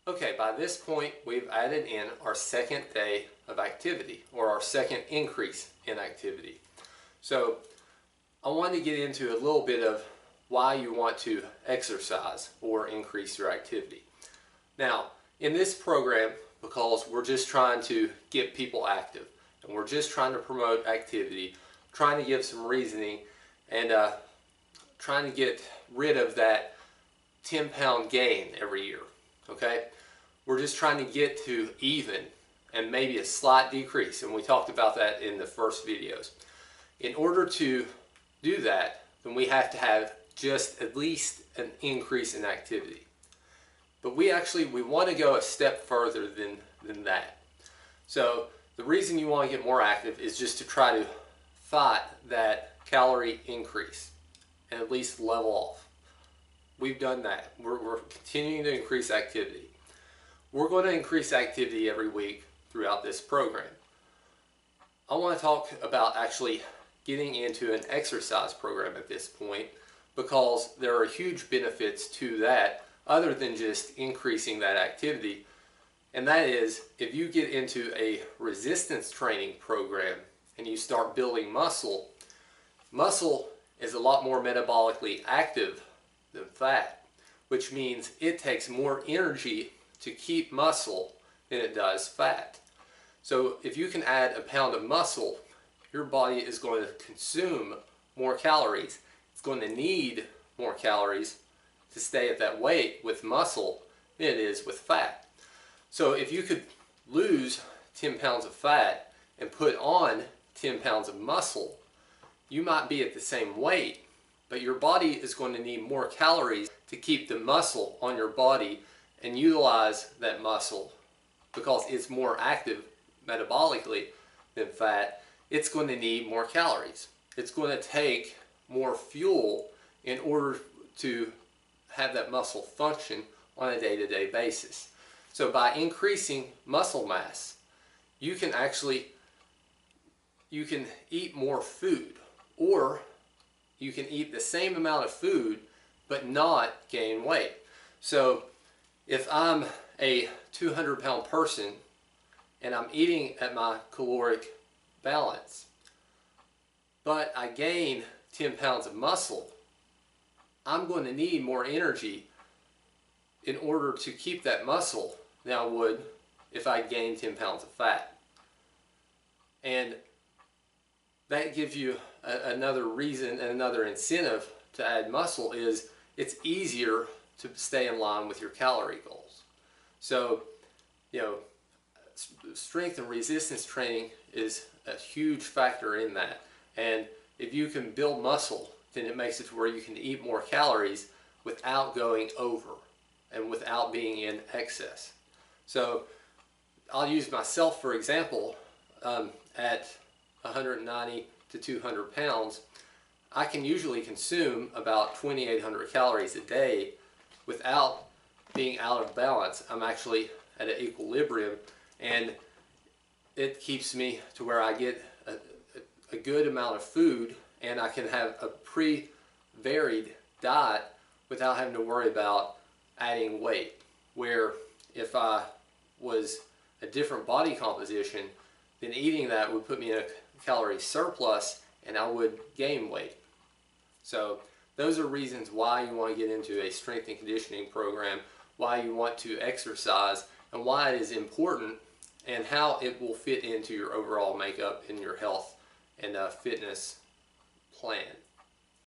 Okay, by this point we've added in our second day of activity, or our second increase in activity. So I want to get into a little bit of why you want to exercise or increase your activity. Now, in this program, because we're just trying to get people active and we're just trying to promote activity, trying to give some reasoning, and trying to get rid of that 10-pound gain every year. Okay, we're just trying to get to even and maybe a slight decrease, and we talked about that in the first videos. In order to do that, then we have to have just at least an increase in activity. But we want to go a step further than that. So the reason you want to get more active is just to try to fight that calorie increase and at least level off. We've done that. We're continuing to increase activity. We're going to increase activity every week throughout this program. I want to talk about actually getting into an exercise program at this point, because there are huge benefits to that other than just increasing that activity. And that is, if you get into a resistance training program and you start building muscle, muscle is a lot more metabolically active than fat, which means it takes more energy to keep muscle than it does fat. So if you can add a pound of muscle, your body is going to consume more calories. It's going to need more calories to stay at that weight with muscle than it is with fat. So if you could lose 10 pounds of fat and put on 10 pounds of muscle, you might be at the same weight, but your body is going to need more calories to keep the muscle on your body and utilize that muscle, because it's more active metabolically than fat. It's going to need more calories. It's going to take more fuel in order to have that muscle function on a day-to-day basis. So by increasing muscle mass, you can eat more food, or you can eat the same amount of food but not gain weight. So if I'm a 200-pound person and I'm eating at my caloric balance, but I gain 10 pounds of muscle, I'm going to need more energy in order to keep that muscle than I would if I gained 10 pounds of fat. And that gives you another reason and another incentive to add muscle. Is it's easier to stay in line with your calorie goals. So, strength and resistance training is a huge factor in that. And if you can build muscle, then it makes it to where you can eat more calories without going over and without being in excess. So I'll use myself for example. At 190 to 200 pounds, I can usually consume about 2,800 calories a day without being out of balance. I'm actually at an equilibrium, and it keeps me to where I get a good amount of food, and I can have a pretty varied diet without having to worry about adding weight. Where if I was a different body composition, then eating that would put me in a calorie surplus and I would gain weight. So those are reasons why you want to get into a strength and conditioning program, why you want to exercise, and why it is important, and how it will fit into your overall makeup and your health and fitness plan.